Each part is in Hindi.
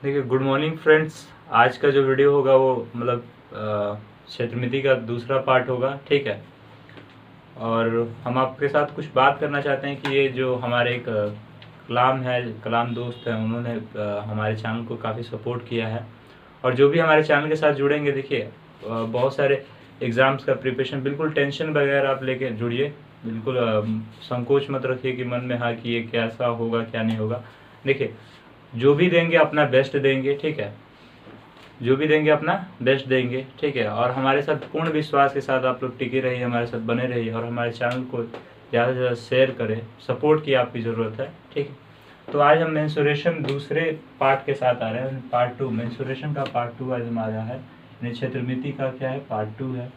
देखिए, गुड मॉर्निंग फ्रेंड्स। आज का जो वीडियो होगा वो मतलब क्षेत्रमिति का दूसरा पार्ट होगा, ठीक है। और हम आपके साथ कुछ बात करना चाहते हैं कि ये जो हमारे एक कलाम दोस्त हैं, उन्होंने हमारे चैनल को काफ़ी सपोर्ट किया है। और जो भी हमारे चैनल के साथ जुड़ेंगे, देखिए बहुत सारे एग्ज़ाम्स का प्रिपरेशन, बिल्कुल टेंशन वगैरह आप लेके जुड़िए, बिल्कुल संकोच मत रखिए कि मन में हाँ कि ये कैसा होगा क्या नहीं होगा। देखिए, जो भी देंगे अपना बेस्ट देंगे, ठीक है। जो भी देंगे अपना बेस्ट देंगे, ठीक है। और हमारे साथ पूर्ण विश्वास के साथ आप लोग टिके रहिए, हमारे साथ बने रहिए और हमारे चैनल को ज़्यादा से ज़्यादा शेयर करें। सपोर्ट की आपकी ज़रूरत है, ठीक है। तो आज हम मेंसुरेशन दूसरे पार्ट के साथ आ रहे हैं, पार्ट 2। मेंसुरेशन का पार्ट 2 आज हम आ रहा है, यानी क्षेत्रमिति का क्या है, पार्ट 2 है।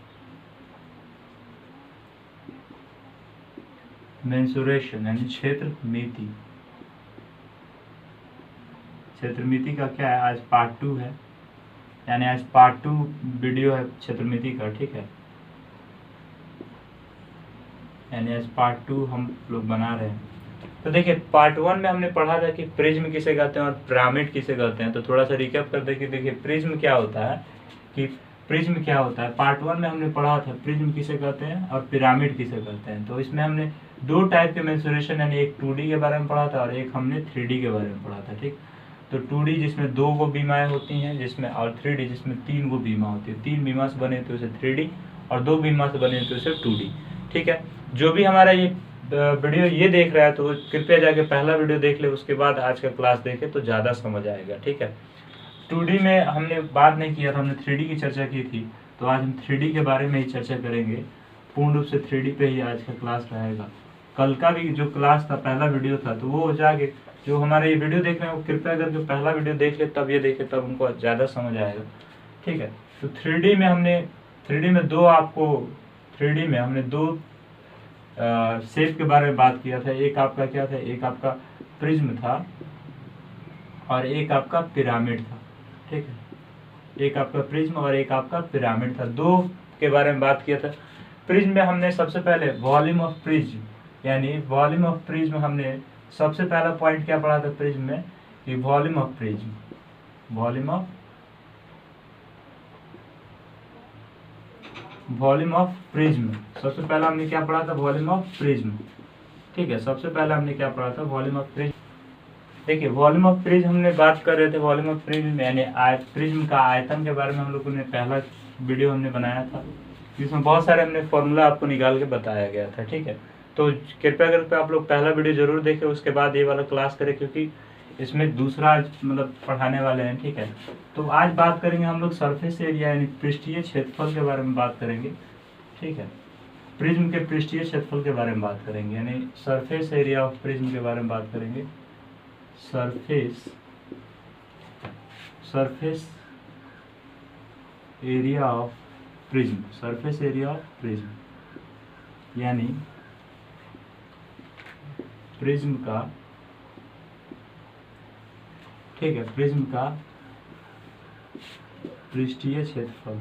मेंसुरेशन यानी क्षेत्रमिति, क्षेत्रमिति का क्या है, आज पार्ट 2 है, यानी आज पार्ट 2 वीडियो है क्षेत्रमिति का, ठीक है। यानी आज पार्ट 2 हम लोग बना रहे हैं। तो देखिए, पार्ट 1 में हमने पढ़ा था कि प्रिज्म किसे कहते हैं और पिरामिड किसे कहते हैं। तो थोड़ा सा रिकैप कर दे कि देखिए प्रिज्म क्या होता है, कि प्रिज्म क्या होता है। पार्ट 1 में हमने पढ़ा था प्रिज्म किसे कहते हैं और पिरामिड किसे कहते हैं। तो इसमें हमने दो टाइप के मेंसुरेशन, यानी एक 2D के बारे में पढ़ा था और एक हमने 3D के बारे में पढ़ा था, ठीक। तो 2D जिसमें 2 गो बीमाएँ होती हैं, जिसमें, और 3D जिसमें 3 गो बीमा होती है। 3 बीमा से बने तो उसे 3D और 2 बीमा से बने तो उसे 2D, ठीक है। जो भी हमारा ये वीडियो ये देख रहा है तो कृपया जाके पहला वीडियो देख ले, उसके बाद आज का क्लास देखे तो ज़्यादा समझ आएगा, ठीक है। 2D में हमने बात नहीं किया था, हमने 3D की चर्चा की थी। तो आज हम 3D के बारे में ही चर्चा करेंगे, पूर्ण रूप से 3D पे ही आज का क्लास रहेगा। कल का भी जो क्लास था, पहला वीडियो था, तो वो जाके जो हमारे ये वीडियो देख रहे हैं वो कृपया करके पहला वीडियो देख ले, तब ये देखे, तब उनको ज़्यादा समझ आएगा, ठीक है। तो 3D में हमने 3D में हमने दो शेप के बारे में बात किया था। एक आपका क्या था, एक आपका प्रिज्म था और एक आपका पिरामिड था, ठीक है। एक आपका प्रिज्म और एक आपका पिरामिड था, दो के बारे में बात किया था। प्रिज्म में हमने सबसे पहले वॉल्यूम ऑफ प्रिज्म, यानी वॉल्यूम ऑफ प्रिज्म हमने सबसे पहला पॉइंट क्या पढ़ा था प्रिज्म में, कि volume of prism, volume of prism. सबसे पहला हमने क्या पढ़ा था, वॉल्यूम ऑफ प्रिज्म, ठीक है। सबसे पहला हमने क्या पढ़ा था, वॉल्यूम ऑफ प्रिज्म। देखिए, वॉल्यूम ऑफ प्रिज्म हमने बात कर रहे थे, वॉल्यूम ऑफ प्रिज्म यानी प्रिज्म का आयतन के बारे में हम लोगों ने पहला वीडियो हमने बनाया था, जिसमें बहुत सारे हमने फॉर्मूला आपको निकाल के बताया गया था, ठीक है। तो कृपया करके आप लोग पहला वीडियो जरूर देखें, उसके बाद ये वाला क्लास करें, क्योंकि इसमें दूसरा मतलब पढ़ाने वाले हैं, ठीक है। तो आज बात करेंगे हम लोग सरफेस एरिया यानी पृष्ठीय क्षेत्रफल के बारे में बात करेंगे, ठीक है। प्रिज्म के पृष्ठीय क्षेत्रफल के बारे में बात करेंगे, यानी सरफेस एरिया ऑफ प्रिज्म के बारे में बात करेंगे। Surface area of prism, surface area of prism यानी प्रिज्म का, ठीक है, प्रिज्म का पृष्ठीय क्षेत्रफल।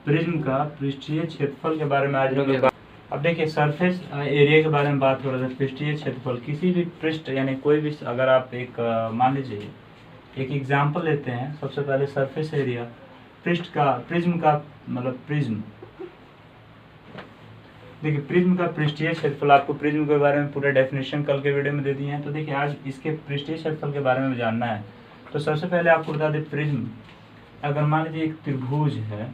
प्रिज्म का पृष्ठीय क्षेत्रफल के बारे में आज हम लोग। अब देखिए, सरफेस एरिया के बारे में बात हो रहा था। पृष्ठीय क्षेत्रफल किसी भी पृष्ठ, यानी कोई भी, अगर आप एक मान लीजिए एक एग्जाम्पल लेते हैं। सबसे पहले सरफेस एरिया, पृष्ठ का, प्रिज्म का मतलब प्रिज्म। देखिए, प्रिज्म का पृष्ठीय क्षेत्रफल, आपको प्रिज्म के बारे में पूरा डेफिनेशन कल के वीडियो में दे दिए हैं। तो देखिए, आज इसके पृष्ठीय क्षेत्रफल के बारे में जानना है। तो सबसे पहले आपको बता दें, प्रिज्म अगर मान लीजिए एक त्रिभुज है,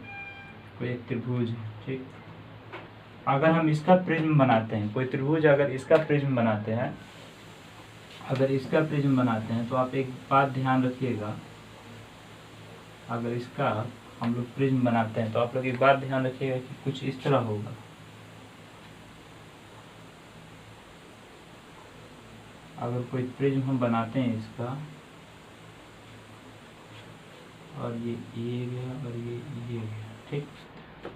कोई एक त्रिभुज है, ठीक। अगर हम इसका प्रिज्म बनाते हैं, कोई त्रिभुज अगर इसका प्रिज्म बनाते हैं, तो आप एक बात ध्यान रखिएगा। अगर इसका हम लोग प्रिज्म बनाते हैं तो आप लोग एक बात ध्यान रखिएगा कि कुछ इस तरह होगा। अगर कोई प्रिज्म हम बनाते हैं इसका, और ये गया और ये गया, ठीक।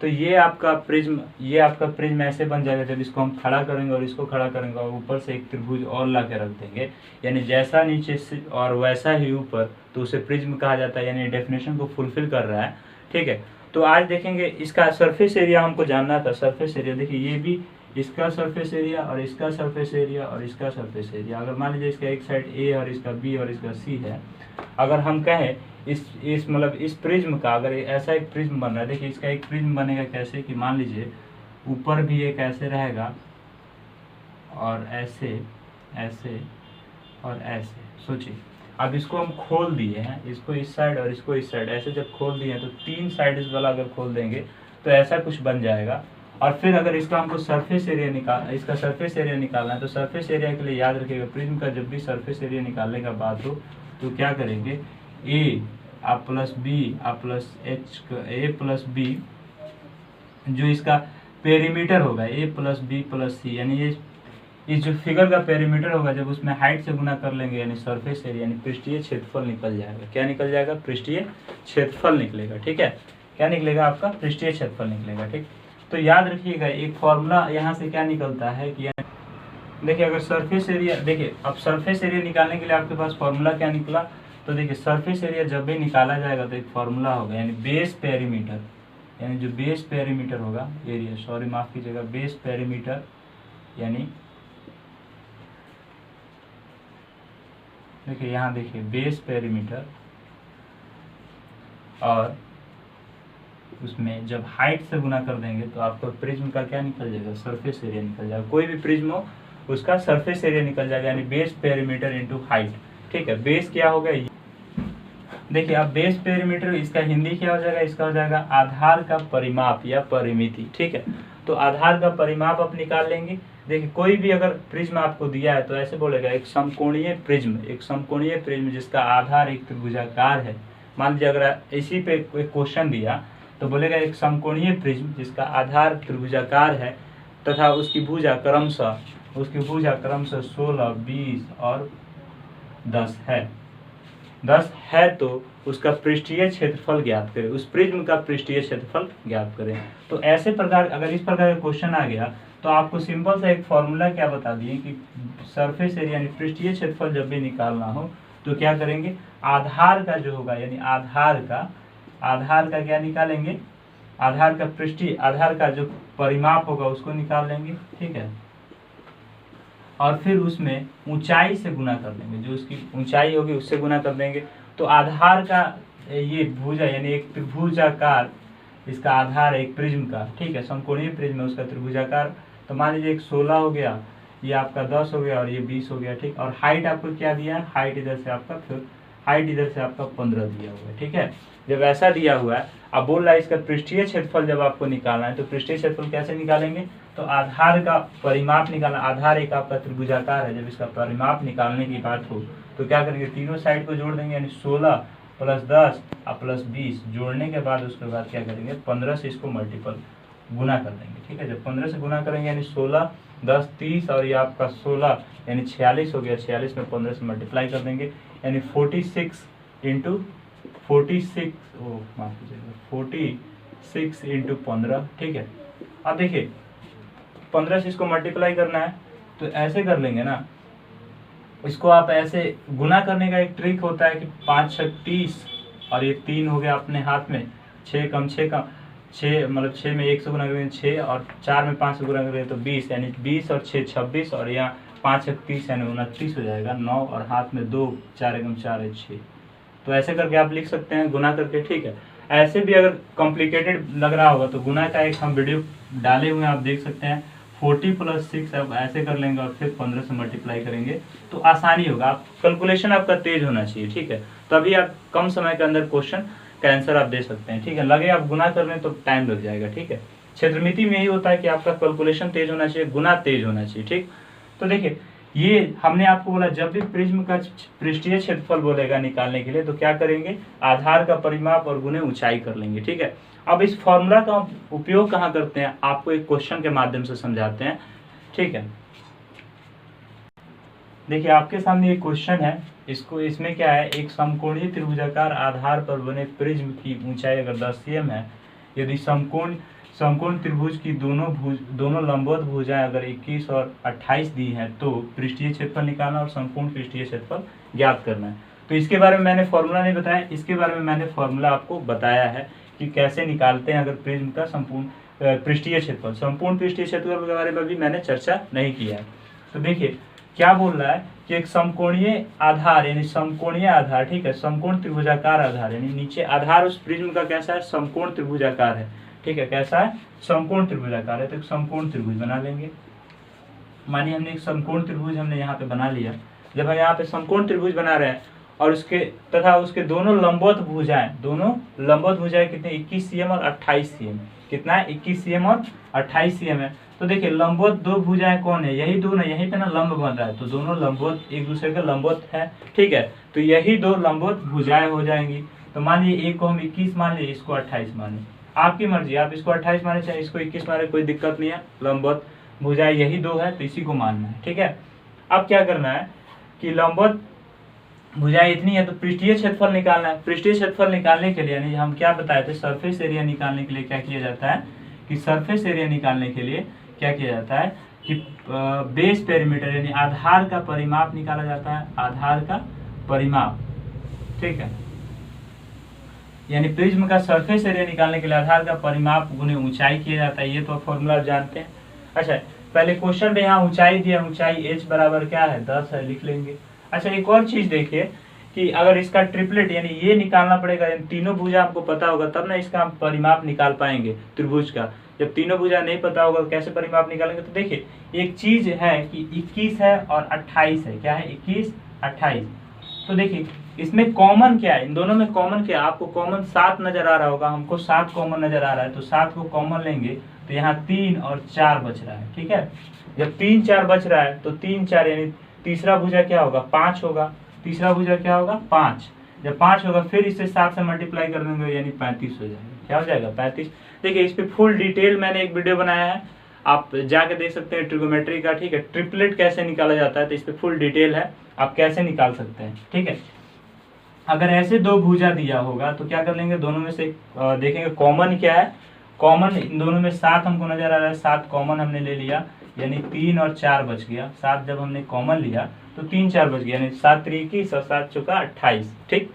तो ये आपका प्रिज्म ऐसे बन जाएगा जब इसको हम खड़ा करेंगे और इसको खड़ा करेंगे और ऊपर से एक त्रिभुज और ला के रख देंगे, यानी जैसा नीचे से और वैसा ही ऊपर, तो उसे प्रिज्म कहा जाता है, यानी डेफिनेशन को फुलफिल कर रहा है, ठीक है। तो आज देखेंगे इसका सरफेस एरिया हमको जानना था। सरफेस एरिया देखिए, ये भी इसका सरफेस एरिया और इसका सरफेस एरिया और इसका सरफेस एरिया, अगर मान लीजिए इसका एक साइड ए और इसका बी और इसका सी है, अगर हम कहें इस मतलब इस प्रिज्म का, अगर ऐसा एक प्रिज्म बन रहा है, देखिए इसका एक प्रिज्म बनेगा कैसे कि मान लीजिए ऊपर भी एक ऐसे रहेगा और ऐसे ऐसे और ऐसे। सोचिए अब इसको हम खोल दिए हैं, इसको इस साइड और इसको इस साइड, ऐसे जब खोल दिए हैं तो 3 साइड इस वाला अगर खोल देंगे तो ऐसा कुछ बन जाएगा। और फिर अगर इसका हमको सरफेस एरिया इसका सरफेस एरिया निकालना है, तो सरफेस एरिया के लिए याद रखिएगा प्रिज्म का जब भी सरफेस एरिया निकालने का बात हो तो क्या करेंगे, ए आप प्लस बी आप प्लस एच, ए प्लस बी जो इसका पेरीमीटर होगा, ए प्लस बी प्लस सी, यानी ये इस जो फिगर का पेरीमीटर होगा जब उसमें हाइट से गुना कर लेंगे यानी सरफेस एरिया यानी पृष्ठीय क्षेत्रफल निकल जाएगा। क्या निकल जाएगा? पृष्ठीय क्षेत्रफल निकलेगा। ठीक है, क्या निकलेगा? आपका पृष्ठीय क्षेत्रफल निकलेगा। ठीक, तो याद रखिएगा एक फॉर्मूला यहाँ से क्या निकलता है कि देखिए अगर सरफेस एरिया, देखिए अब सरफेस एरिया निकालने के लिए आपके पास फॉर्मूला क्या निकला, तो देखिए सरफेस एरिया जब भी निकाला जाएगा तो एक फॉर्मूला होगा यानी बेस पेरीमीटर, यानी जो बेस पेरीमीटर होगा एरिया, सॉरी माफ कीजिएगा, बेस पेरीमीटर यानी देखिए यहाँ देखिए बेस पेरीमीटर, और उसमें जब हाइट से गुना कर देंगे तो आपको प्रिज्म का क्या निकल जाएगा? सरफेस एरिया निकल जाएगा। कोई भी प्रिज्म हो उसका सरफेस एरिया निकल जाएगा यानी बेस पेरीमीटर इनटू हाइट। ठीक है, बेस क्या होगा? देखिए अब बेस पेरीमीटर इसका हिंदी क्या हो जाएगा? इसका हो जाएगा आधार का परिमाप या परिमिति। ठीक है, तो आधार का परिमाप आप निकाल लेंगे। देखिए कोई भी अगर प्रिज्म आपको दिया है तो ऐसे बोलेगा एक समकोणीय प्रिज्म, एक समकोणीय प्रिज्म जिसका आधार एक त्रिभुजाकार है। मान लीजिए अगर इसी पे कोई क्वेश्चन दिया तो बोलेगा एक समकोणीय प्रिज्म जिसका आधार त्रिभुजाकार है तथा उसकी भुजा क्रमशः 16, 20 और 10 है। 10 है तो उसका पृष्ठीय क्षेत्रफल ज्ञात करें, उस प्रिज्म का पृष्ठीय क्षेत्रफल ज्ञात करें। तो ऐसे प्रकार अगर इस प्रकार का क्वेश्चन आ गया तो आपको सिंपल सा एक फॉर्मूला क्या बता दिए कि सरफेस एरिया यानी पृष्ठीय क्षेत्रफल जब भी निकालना हो तो क्या करेंगे, आधार का जो होगा यानी आधार का क्या निकालेंगे, आधार का जो परिमाप होगा उसको निकाल लेंगे। ठीक है, और फिर उसमें ऊंचाई से गुना कर देंगे, जो उसकी ऊंचाई होगी उससे गुना कर देंगे। तो आधार का ये भुजा यानी एक त्रिभुजाकार, इसका आधार है एक प्रिज्म का। ठीक है, समकोणीय प्रिज्म है उसका त्रिभुजाकार। तो मान लीजिए एक 16 हो गया, ये आपका 10 हो गया और ये 20 हो गया। ठीक, और हाइट आपको क्या दिया है? हाइट इधर से आपका 15 दिया हुआ है। ठीक है, जब ऐसा दिया हुआ है, अब बोल रहा है इसका पृष्ठीय क्षेत्रफल जब आपको निकालना है तो पृष्ठीय क्षेत्रफल कैसे निकालेंगे? तो आधार का परिमाप निकालना, आधार एक आपका त्रिभुजाकार है, जब इसका परिमाप निकालने की बात हो तो क्या करेंगे, तीनों साइड को जोड़ देंगे यानी 16 प्लस 10 और प्लस 20 जोड़ने के बाद उसके बाद क्या करेंगे, 15 से इसको मल्टीपल गुना कर देंगे। ठीक है, जब 15 से गुना करेंगे यानी 16, 10, 30 और ये आपका 16 यानी 46 हो गया। 46 में 15 से मल्टीप्लाई कर देंगे यानी 46 इंटू 15। ठीक है, अब देखिए 15 से इसको मल्टीप्लाई करना है तो ऐसे कर लेंगे ना, इसको आप ऐसे गुना करने का एक ट्रिक होता है कि 5 6 30 और ये 3 हो गया अपने हाथ में, 6 कम 6 मतलब 6 में 1 से गुना करेंगे 6 और 4 में 5 से गुना करेंगे तो 20 यानी 20 और 6 26 और यहाँ 5 6 30 यानी 29 हो जाएगा। 9 और हाथ में 2, 4 एकम 4 है 6। तो ऐसे करके आप लिख सकते हैं गुना करके। ठीक है, ऐसे भी अगर कॉम्प्लिकेटेड लग रहा होगा तो गुना का एक हम वीडियो डाले हुए हैं, आप देख सकते हैं। 40 + 6 अब ऐसे कर लेंगे और फिर 15 से मल्टीप्लाई करेंगे तो आसानी होगा। आप कैलकुलेशन आपका तेज होना चाहिए। ठीक है, तभी आप कम समय के अंदर क्वेश्चन का आंसर आप दे सकते हैं। ठीक है, लगे आप गुना करने तो टाइम लग जाएगा। ठीक है, क्षेत्रमिति में यही होता है कि आपका कैलकुलेशन तेज होना चाहिए, गुना तेज होना चाहिए। ठीक, तो देखिए ये हमने आपको बोला जब भी प्रिज्म का पृष्ठीय क्षेत्रफल बोलेगा निकालने के लिए तो क्या करेंगे, आधार का परिमाप और गुने ऊंचाई कर लेंगे। ठीक है, अब इस फॉर्मूला का उपयोग कहाँ करते हैं, आपको एक क्वेश्चन के माध्यम से समझाते हैं। ठीक है, देखिए आपके सामने एक क्वेश्चन है, इसमें क्या है, एक समकोणीय त्रिभुजाकार आधार पर बने प्रिज्म की ऊंचाई अगर 10 cm है, यदि समकोण त्रिभुज की दोनों लंबवत भुजाएं अगर 21 और 28 दी हैं तो पृष्ठीय क्षेत्रफल निकालना और संपूर्ण पृष्ठीय क्षेत्रफल ज्ञात करना है। तो इसके बारे में मैंने फॉर्मूला नहीं बताया, इसके बारे में मैंने फॉर्मूला आपको बताया है कि कैसे निकालते हैं अगर प्रिज्म का संपूर्ण पृष्ठीय क्षेत्रफल। संपूर्ण पृष्ठीय क्षेत्रफल के बारे में भी मैंने चर्चा नहीं किया है। तो देखिए क्या बोल रहा है कि एक समकोणीय आधार यानी समकोणीय आधार, ठीक है, समकोण त्रिभुजाकार आधार यानी नीचे आधार उस प्रिज्म का कैसा है, समकोण त्रिभुजाकार है, ठीक है, कैसा है, समकोण त्रिभुजाकार है। तो एक समकोण त्रिभुज बना लेंगे। मानिए हमने एक समकोण त्रिभुज हमने यहाँ पे बना लिया। जब हम यहाँ पे समकोण त्रिभुज बना रहे हैं और उसके तथा उसके दोनों लंबवत भुजाएं कितने, 21 cm और 28 cm, कितना है, 21 cm और 28 cm है। तो देखिए लंबवत दो भुजाएं कौन है, यही दो ना, यहीं पे ना लंब बन रहा है, तो दोनों लंबवत एक दूसरे के लंबवत है, ठीक है, तो यही दो लंबवत भुजाएं हो जाएंगी। तो मान लीजिए एक को हम 21 मान लीजिए, इसको 28 माने, आपकी मर्जी, आप इसको 28 माने चाहे इसको 21 माने, कोई दिक्कत नहीं है, लंबवत भुजाएं यही दो है तो इसी को मानना है, ठीक है। अब क्या करना है कि लंबवत भुजाएं इतनी है तो पृष्ठीय क्षेत्रफल निकालना है। पृष्ठीय क्षेत्रफल निकालने के लिए यानी हम क्या बताए थे, सरफेस एरिया निकालने के लिए क्या किया जाता है कि सरफेस एरिया निकालने के लिए क्या किया जाता है कि बेस पेरीमीटर यानी आधार का परिमाप निकाला जाता है, आधार का परिमाप, ठीक है, यानी प्रिज्म का सरफेस एरिया निकालने के लिए आधार का परिमाप गुने ऊंचाई किया जाता है। ये तो फॉर्मूला आप जानते हैं। अच्छा पहले क्वेश्चन में यहाँ ऊंचाई दिया, ऊंचाई h बराबर क्या है, 10 है, लिख लेंगे। अच्छा एक और चीज देखिए कि अगर इसका ट्रिपलेट यानी ये निकालना पड़ेगा, यानी तीनों भुजा आपको पता होगा तब ना इसका हम परिमाप निकाल पाएंगे त्रिभुज का। जब तीनों भुजा नहीं पता होगा तो कैसे परिमाप निकालेंगे। तो देखिए एक चीज है कि 21 है और 28 है, क्या है, 21 28। तो देखिए इसमें कॉमन क्या है, इन दोनों में कॉमन क्या है, आपको कॉमन 7 नजर आ रहा होगा, हमको 7 कॉमन नजर आ रहा है, तो 7 को कॉमन लेंगे तो यहाँ 3 और 4 बच रहा है, ठीक है। जब 3 4 बच रहा है तो 3 4 यानी तीसरा भुजा क्या होगा, 5 होगा, तीसरा भुजा क्या होगा, 5। जब 5 होगा फिर इसे 7 से मल्टीप्लाई कर देंगे यानी 35 हो जाएगा, क्या हो जाएगा, 35। देखिए इस पे फुल डिटेल मैंने एक वीडियो बनाया है, आप जाके देख सकते हैं, ट्रिगोमेट्री का, ठीक है, ट्रिपलेट कैसे निकाला जाता है, तो इस पे फुल डिटेल है, आप कैसे निकाल सकते हैं, ठीक है। अगर ऐसे दो भुजा दिया होगा तो क्या कर लेंगे, दोनों में से देखेंगे कॉमन क्या है, कॉमन इन दोनों में 7 हमको नजर आ रहा है, 7 कॉमन हमने ले लिया यानी 3 और 4 बच गया। 7 जब हमने कॉमन लिया तो 3 4 बच गया यानी 7 3 21 और 7 चौका 28, ठीक।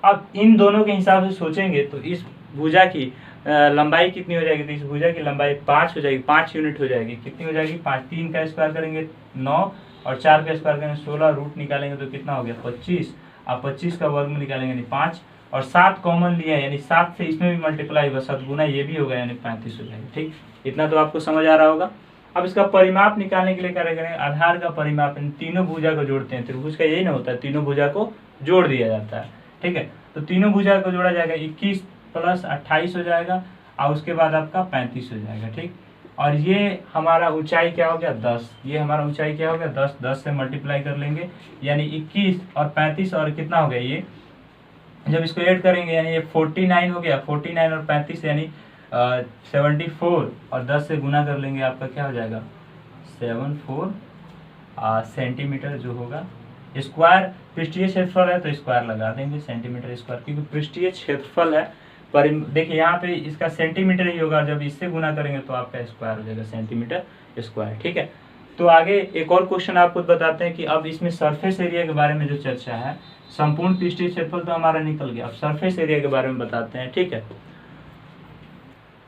अब इन दोनों के हिसाब से सोचेंगे तो इस भुजा की लंबाई कितनी हो जाएगी, तो इस भुजा की लंबाई 5 हो जाएगी, 5 यूनिट हो जाएगी, कितनी हो जाएगी, 5। 3 का स्क्वायर करेंगे 9 और 4 का स्क्वायर करेंगे 16, रूट निकालेंगे तो कितना हो गया, 25। अब 25 का वर्ग में निकालेंगे यानी 5 और 7 कॉमन लिया यानी 7 से इसमें भी मल्टीप्लाई होगा, 7 गुना ये भी होगा यानी 35 हो जाएगा, ठीक। इतना तो आपको समझ आ रहा होगा। अब इसका परिमाप निकालने के लिए क्या करेंगे, आधार का परिमाप, इन तीनों भुजा को जोड़ते हैं, त्रिभुज का यही ना होता है, तीनों भुजा को जोड़ दिया जाता है, ठीक है। तो तीनों भुजा को जोड़ा जाएगा, 21 + 28 हो जाएगा और उसके बाद आपका 35 हो जाएगा, ठीक। और ये हमारा ऊंचाई क्या हो गया, 10, ये हमारा ऊंचाई क्या हो गया, 10। 10 से मल्टीप्लाई कर लेंगे यानी 21 और 35 और कितना हो गया, ये जब इसको ऐड करेंगे यानी ये 49 हो गया, 49 और 35 यानी 74 और 10 से गुना कर लेंगे, आपका क्या हो जाएगा, 74 सेंटीमीटर जो होगा। स्क्वायर पृष्ठीय क्षेत्रफल है तो स्क्वायर लगा देंगे, सेंटीमीटर स्क्वायर, क्योंकि पृष्ठीय क्षेत्रफल है। पर देखिए यहाँ पे इसका सेंटीमीटर ही होगा, जब इससे गुना करेंगे तो आपका स्क्वायर हो जाएगा, सेंटीमीटर स्क्वायर, ठीक है। तो आगे एक और क्वेश्चन आपको बताते हैं कि अब इसमें सरफेस एरिया के बारे में जो चर्चा है, संपूर्ण पृष्ठीय क्षेत्रफल तो हमारा निकल गया, अब सरफेस एरिया के बारे में बताते हैं, ठीक है।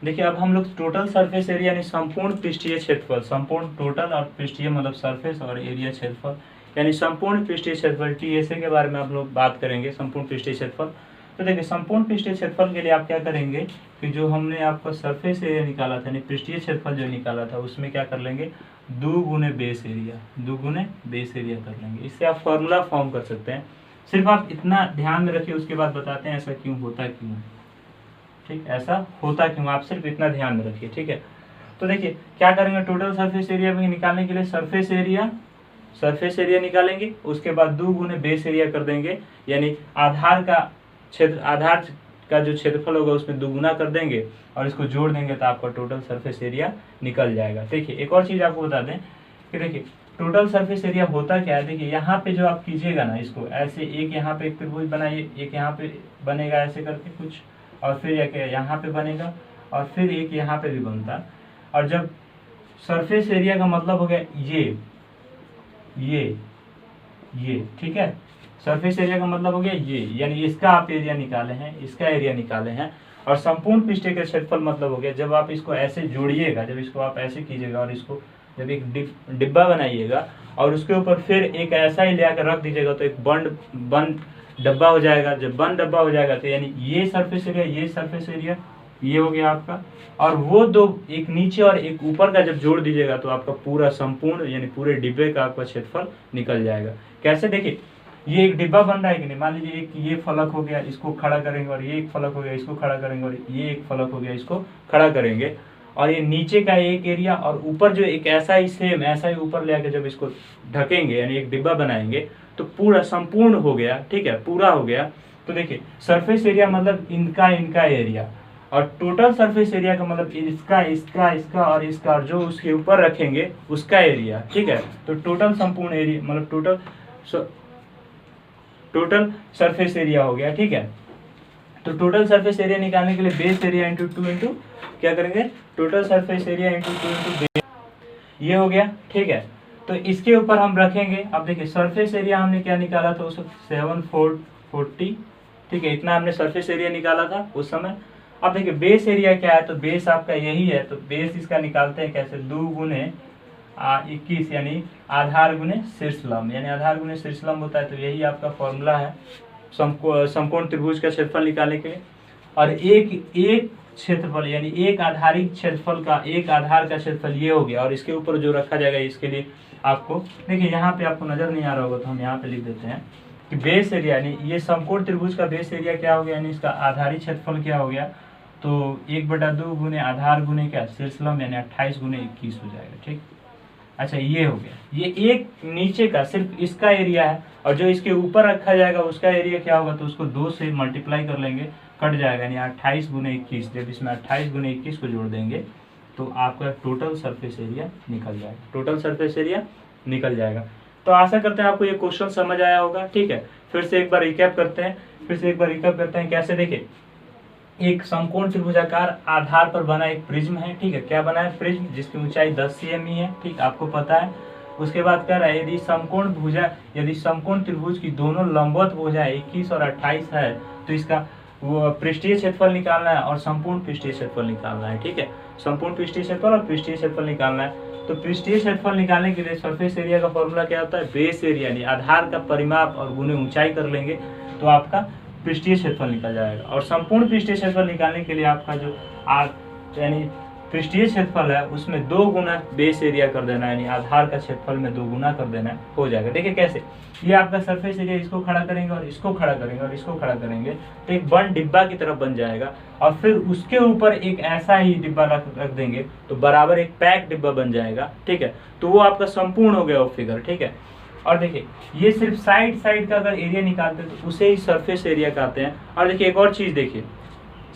देखिए अब हम लोग टोटल सरफेस एरिया यानी संपूर्ण पृष्ठीय क्षेत्रफल, संपूर्ण टोटल और पृष्ठीय मतलब सरफेस और एरिया क्षेत्रफल यानी संपूर्ण पृष्ठीय क्षेत्रफल TSA के बारे में आप लोग बात करेंगे, संपूर्ण पृष्ठीय क्षेत्रफल। तो देखिए संपूर्ण पृष्ठीय क्षेत्रफल के लिए आप क्या करेंगे कि जो हमने आपका सरफेस एरिया निकाला था यानी पृष्ठीय क्षेत्रफल जो निकाला था उसमें क्या कर लेंगे, 2 गुने बेस एरिया, 2 गुने बेस एरिया कर लेंगे। इससे आप फॉर्मूला फॉर्म कर सकते हैं। सिर्फ आप इतना ध्यान में रखिए, उसके बाद बताते हैं ऐसा क्यों होता क्यों, ठीक, ऐसा होता क्यों, आप सिर्फ इतना ध्यान में रखिए, ठीक है। तो देखिए क्या करेंगे, टोटल सरफेस एरिया में निकालने के लिए सरफेस एरिया निकालेंगे, उसके बाद 2 गुने बेस एरिया कर देंगे यानी आधार का जो क्षेत्रफल होगा उसमें 2 गुना कर देंगे और इसको जोड़ देंगे तो आपका टोटल सरफेस एरिया निकल जाएगा। देखिए एक और चीज आपको बता दें कि देखिए टोटल सरफेस एरिया होता क्या है, देखिए यहाँ पे जो आप कीजिएगा ना, इसको ऐसे एक यहाँ पे एक त्रिभुज बनाइए, एक यहाँ पे बनेगा ऐसे करके कुछ, और फिर एक यहाँ पे बनेगा और फिर एक यहाँ पे भी बनता। और जब सरफेस एरिया का मतलब हो गया ये, ठीक है, सरफेस एरिया का मतलब हो गया ये, यानी इसका आप एरिया निकाले हैं, इसका एरिया निकाले हैं और संपूर्ण पृष्ठीय का क्षेत्रफल मतलब हो गया जब आप इसको ऐसे जोड़िएगा, जब इसको आप ऐसे कीजिएगा और इसको जब एक डिब्बा बनाइएगा और उसके ऊपर फिर एक ऐसा ही ले आकर रख दीजिएगा तो एक बंद डब्बा हो जाएगा। जब बंद डब्बा हो जाएगा तो यानी ये सरफेस एरिया, ये सरफेस एरिया, ये हो गया आपका, और वो दो एक नीचे और एक ऊपर का जब जोड़ दीजिएगा तो आपका पूरा संपूर्ण यानी पूरे डिब्बे का आपका क्षेत्रफल निकल जाएगा। कैसे? देखिए ये एक डिब्बा बन रहा है कि नहीं, मान लीजिए एक ये फलक हो गया, इसको खड़ा करेंगे, और ये एक फलक हो गया, इसको खड़ा करेंगे, और ये एक फलक हो गया, इसको खड़ा करेंगे, और ये नीचे का एक एरिया और ऊपर जो एक ऐसा ही सेम ऐसा ही ऊपर ले आके जब इसको ढकेंगे यानी एक डिब्बा बनाएंगे तो पूरा संपूर्ण हो गया। ठीक है, पूरा हो गया। तो देखिए सरफेस एरिया मतलब इनका एरिया, और टोटल सरफेस एरिया का मतलब इसका और इसका, और जो उसके ऊपर रखेंगे उसका एरिया। ठीक है, तो टोटल संपूर्ण एरिया मतलब टोटल सरफेस एरिया हो गया। ठीक है, तो टोटल सरफेस एरिया निकालने के लिए बेस एरिया इंटू 2 इंटू क्या करेंगे, total surface area into 2 into base, ये हो गया। ठीक है, तो इसके ऊपर हम रखेंगे। अब देखिए सरफेस एरिया हमने क्या निकाला था उस 740, ठीक है, इतना हमने सरफेस एरिया निकाला था उस समय। अब देखिए बेस एरिया क्या है, तो बेस आपका यही है, तो बेस इसका निकालते हैं कैसे, 2 गुने 21 यानी आधार गुने शीर्षलंब, यानी आधार गुने शीर्षलंब होता है। तो यही आपका फॉर्मूला है समकोण त्रिभुज का क्षेत्रफल निकालने के लिए। और एक क्षेत्रफल यानी एक आधारित क्षेत्रफल का, एक आधार का क्षेत्रफल ये हो गया, और इसके ऊपर जो रखा जाएगा इसके लिए आपको देखिए यहाँ पे आपको नजर नहीं आ रहा होगा तो हम यहाँ पे लिख देते हैं कि बेस एरिया यानी ये समकोण त्रिभुज का बेस एरिया क्या हो गया, यानी इसका आधारित क्षेत्रफल क्या हो गया, तो 1/2 गुने आधार गुने क्या शीर्षलंब यानी 28 गुने 21 हो जाएगा। ठीक, अच्छा ये हो गया, ये एक नीचे का सिर्फ इसका एरिया है, और जो इसके ऊपर रखा जाएगा उसका एरिया क्या होगा, तो उसको 2 से मल्टीप्लाई कर लेंगे, कट जाएगा, यानी 28 गुने 21। जब इसमें 28 गुने 21 को जोड़ देंगे तो आपका टोटल सरफेस एरिया निकल जाएगा, टोटल सरफेस एरिया निकल जाएगा। तो आशा करते हैं आपको ये क्वेश्चन समझ आया होगा। ठीक है, फिर से एक बार रिकैप करते हैं, कैसे देखिए एक समकोण त्रिभुजाकार आधार पर बना एक प्रिज्म है। ठीक है, क्या बना है, प्रिज्म जिसकी ऊंचाई 10 cm ही है। ठीक, आपको पता है। उसके बाद कह रहा है यदि समकोण त्रिभुज की दोनों लंबवत भुजाएं 21 और 28 है तो इसका वो पृष्ठीय क्षेत्रफल निकालना है और संपूर्ण पृष्ठीय क्षेत्रफल निकालना है। ठीक है, संपूर्ण पृष्ठीय क्षेत्रफल और पृष्ठीय क्षेत्रफल निकालना है। तो पृष्ठीय क्षेत्रफल निकालने के लिए सरफेस एरिया का फॉर्मूला क्या होता है, बेस एरिया यानी आधार का परिमाप और गुने ऊंचाई कर लेंगे तो आपका पृष्ठीय क्षेत्रफल निकल जाएगा। और संपूर्ण पृष्ठीय क्षेत्रफल निकालने के लिए आपका जो यानी पृष्ठीय क्षेत्रफल है उसमें 2 गुना बेस एरिया कर देना है, यानी आधार का क्षेत्रफल में 2 गुना कर देना है, हो जाएगा। देखिए कैसे, ये आपका सरफेस एरिया, इसको खड़ा करेंगे और इसको खड़ा करेंगे और इसको खड़ा करेंगे तो एक बंद डिब्बा की तरफ बन जाएगा, और फिर उसके ऊपर एक ऐसा ही डिब्बा रख देंगे तो बराबर एक पैक डिब्बा बन जाएगा। ठीक है, तो वो आपका संपूर्ण हो गया वो फिगर। ठीक है, और देखिए ये सिर्फ साइड का अगर एरिया निकालते हैं तो उसे ही सरफेस एरिया कहते हैं। और देखिए एक और चीज देखिए,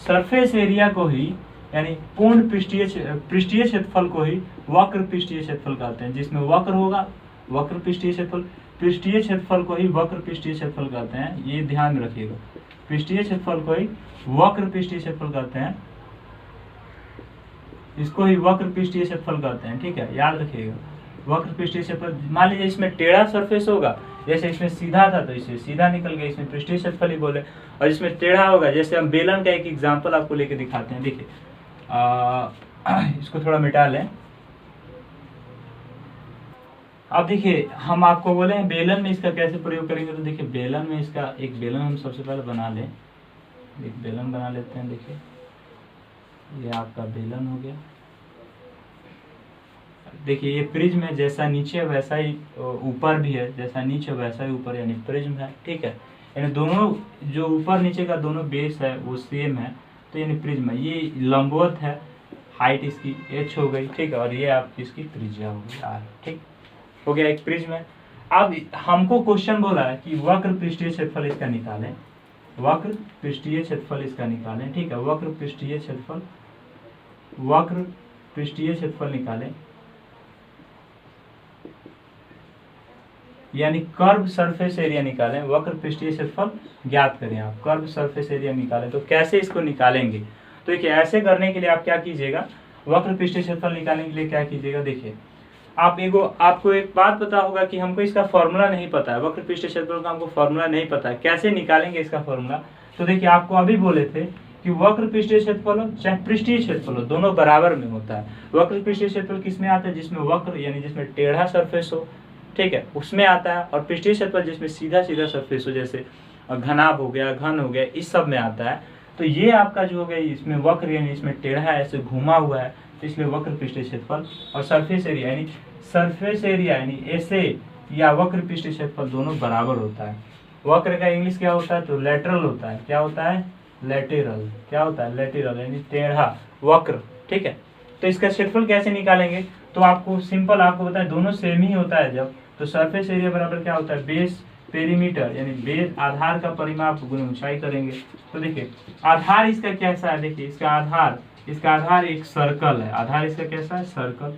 सरफेस एरिया को ही यानी पूर्ण पृष्ठीय क्षेत्रफल को ही वक्र पृष्ठीय क्षेत्रफल कहते हैं, जिसमें वक्र होगा वक्र पृष्ठीय क्षेत्रफल, पृष्ठीय क्षेत्रफल को ही वक्र पृष्ठीय क्षेत्रफल कहते हैं, ये ध्यान में रखिएगा। पृष्ठीय क्षेत्रफल को ही वक्र पृष्ठीय क्षेत्रफल कहते हैं, इसको ही वक्र पृष्ठीय क्षेत्रफल कहते हैं। ठीक है, याद रखिएगा वक्र पृष्ठीय क्षेत्रफल। मान लीजिए इसमें टेढ़ा सरफेस होगा, जैसे इसमें सीधा था तो इसे सीधा निकल गया, इसमें पृष्ठीय क्षेत्रफल ही बोले। और इसमें टेढ़ा होगा, जैसे हम बेलन का एक एग्जांपल आपको लेके दिखाते हैं। देखिए इसको थोड़ा मिटा लें। अब देखिए हम आपको बोले हैं बेलन में इसका कैसे प्रयोग करेंगे, तो देखिए बेलन में इसका एक बेलन हम सबसे पहले बना लें, एक बेलन बना लेते हैं। देखिए ये आपका बेलन हो गया। देखिए ये प्रिज्म है, जैसा नीचे वैसा ही ऊपर भी है, जैसा नीचे वैसा ही ऊपर, यानी प्रिज्म है। ठीक है, यानी दोनों जो ऊपर नीचे का दोनों बेस है वो सेम है, तो यानी प्रिज्म है। ये लंबवत है, हाइट इसकी h हो गई। ठीक है, और ये आपकी इसकी त्रिज्या हो गई r। ठीक हो गया, एक प्रिज्म है। अब हमको क्वेश्चन बोला है कि वक्र पृष्ठीय क्षेत्रफल इसका निकालें, वक्र पृष्ठीय क्षेत्रफल इसका निकालें। ठीक है, वक्र पृष्ठीय क्षेत्रफल निकालें, यानी कर्व सरफेस एरिया निकालें, वक्र पृष्ठीय क्षेत्रफल ज्ञात करें। आप कर्व सरफेस एरिया निकालें, तो कैसे इसको निकालेंगे, तो देखिए ऐसे करने के लिए आप क्या कीजिएगा, वक्र पृष्ठीय क्षेत्रफल निकालने के लिए क्या कीजिएगा, देखिए आपको एक बात पता होगा कि हमको इसका फॉर्मूला नहीं पता है, वक्र पृष्ठीय क्षेत्रफल का हमको फॉर्मूला नहीं पता है, कैसे निकालेंगे इसका फॉर्मूला। तो देखिए आपको अभी बोले थे कि वक्र पृष्ठीय क्षेत्रफल हो चाहे पृष्ठीय क्षेत्रफल हो, दोनों बराबर में होता है। वक्र पृष्ठीय क्षेत्रफल किसमें आता है? जिसमें वक्र यानी जिसमें टेढ़ा सरफेस हो, ठीक है, उसमें आता है। और पृष्ठीय क्षेत्रफल जिसमें सीधा सीधा सरफेस हो, जैसे घनाभ हो गया, घन हो गया, इस सब में आता है। तो ये आपका जो हो गया इसमें वक्र यानी इसमें टेढ़ा है, ऐसे घुमा हुआ है, तो इसलिए वक्र पृष्ठीय क्षेत्रफल। और सरफेस एरिया यानी ऐसे या वक्र पृष्ठीय क्षेत्रफल दोनों बराबर होता है। वक्र का इंग्लिश क्या होता है? तो लेटरल होता है। क्या होता है? लेटेरल। क्या होता है? लेटेरल यानी टेढ़ा वक्र, ठीक है। तो इसका क्षेत्रफल कैसे निकालेंगे? तो आपको सिंपल आपको बताएं, दोनों सेम ही होता है जब, तो सरफेस एरिया बराबर क्या होता है? बेस पेरीमीटर यानी बेस आधार का परिमाप गुने ऊंचाई करेंगे। तो देखिए आधार इसका कैसा है? देखिए इसका आधार एक सर्कल है। आधार इसका कैसा है? सर्कल।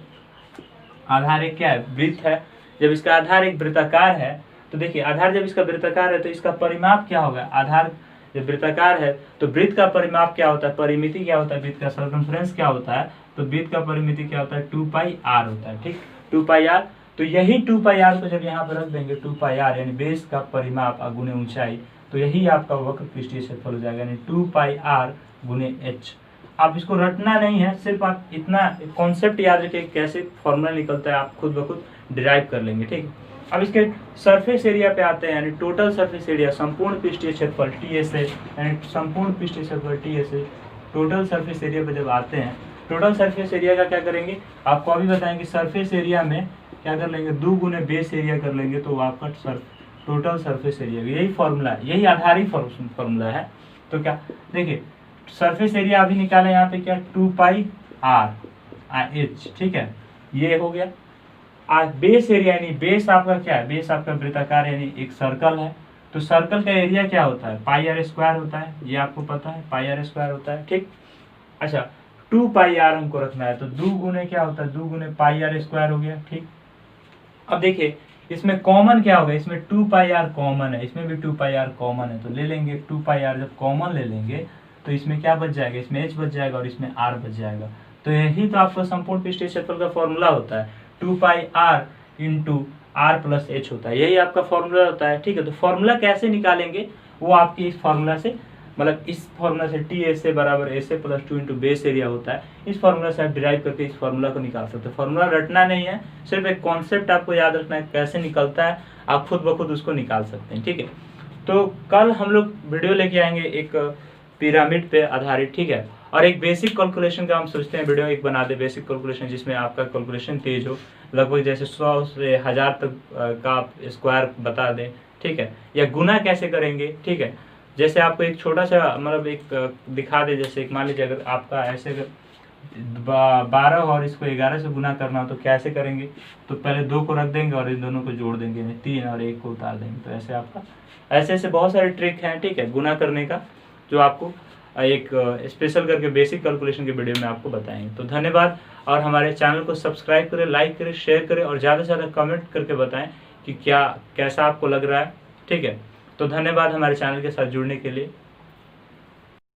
आधार एक क्या है? वृत्त है। जब इसका आधार एक वृत्ताकार है, तो देखिए आधार जब इसका वृत्ताकार है तो इसका परिमाप क्या होगा? आधार जब वृत्ताकार है तो वृत्त का परिमाप क्या होता है? परिमिति क्या होता है? वृत्त का सर्कमफ्रेंस क्या होता है? तो वृत्त का परिमिति क्या होता है? 2πr होता है, ठीक, 2πr। तो यही 2πr को जब यहाँ पर रख देंगे, 2πr यानी बेस का परिमाप गुने ऊंचाई, तो यही आपका वक्र पृष्ठीय क्षेत्रफल हो जाएगा, यानी 2πr गुने h। आप इसको रटना नहीं है, सिर्फ आप इतना कॉन्सेप्ट याद रखिए, कैसे फॉर्मूला निकलता है आप खुद ब खुद डिराइव कर लेंगे, ठीक। अब इसके सरफेस एरिया पे आते हैं, यानी टोटल सरफेस एरिया, संपूर्ण पृष्ठीय क्षेत्रफल TSA, यानी संपूर्ण पृष्ठीय क्षेत्रफल TSA, टोटल सरफेस एरिया पे जब आते हैं, टोटल सरफेस एरिया का क्या करेंगे? आपको अभी बताएंगे। सरफेस एरिया में क्या कर लेंगे? 2 गुने बेस एरिया कर लेंगे, तो आपका टोटल सरफेस एरिया, यही फॉर्मूला है, यही आधारी फॉर्मूला है। तो क्या देखिए सरफेस एरिया अभी निकाले यहाँ पे क्या? 2πr/h, ठीक है, ये हो गया। बेस एरिया यानी बेस आपका क्या है? बेस आपका वृत्ताकार यानी एक सर्कल है, तो सर्कल का एरिया क्या होता है? πr² होता है, ये आपको पता है, πr² होता है, ठीक। अच्छा 2πr हमको रखना है, तो 2 गुने क्या होता है? 2 गुने πr² हो गया, ठीक। अब देखिए इसमें कॉमन क्या होगा? इसमें 2πr कॉमन है, इसमें भी 2πr कॉमन है, तो ले लेंगे 2πr, जब कॉमन ले लेंगे तो इसमें क्या बच जाएगा? इसमें h बच जाएगा और इसमें r बच जाएगा। तो यही तो आपका संपूर्ण पृष्ठीय क्षेत्रफल का फॉर्मूला होता है, 2πr × r+h होता है, यही आपका फॉर्मूला होता है, ठीक है। तो फॉर्मूला कैसे निकालेंगे वो आपकी इस फॉर्मूला से, मतलब इस फॉर्मूला से TSA बराबर SA + 2 × बेस एरिया होता है, इस फॉर्मूला से आप डिराइव करके इस फॉर्मूला को निकाल सकते हैं। फॉर्मूला रटना नहीं है, सिर्फ एक कॉन्सेप्ट आपको याद रखना है, कैसे निकलता है, आप खुद ब खुद उसको निकाल सकते हैं, ठीक है। तो कल हम लोग वीडियो लेके आएंगे एक पिरामिड पे आधारित, ठीक है, और एक बेसिक कैलकुलेशन का हम सोचते हैं वीडियो एक बना दे, बेसिक कैलकुलेशन, जिसमें आपका कैलकुलेशन तेज हो, लगभग जैसे 100 से 1000 तक का आप स्क्वायर बता दें, ठीक है, या गुना कैसे करेंगे, ठीक है। जैसे आपको एक छोटा सा मतलब एक दिखा दे, जैसे एक मान लीजिए अगर आपका ऐसे 12 और इसको 11 से गुना करना हो तो कैसे करेंगे? तो पहले 2 को रख देंगे और इन दोनों को जोड़ देंगे, 3 और 1 को उतार देंगे। तो ऐसे आपका ऐसे बहुत सारे ट्रिक हैं, ठीक है, गुना करने का, जो आपको एक स्पेशल करके बेसिक कैलकुलेशन के वीडियो में आपको बताएंगे। तो धन्यवाद, और हमारे चैनल को सब्सक्राइब करें, लाइक करें, शेयर करें, और ज़्यादा से ज़्यादा कमेंट करके बताएं कि कैसा आपको लग रहा है, ठीक है। तो धन्यवाद हमारे चैनल के साथ जुड़ने के लिए।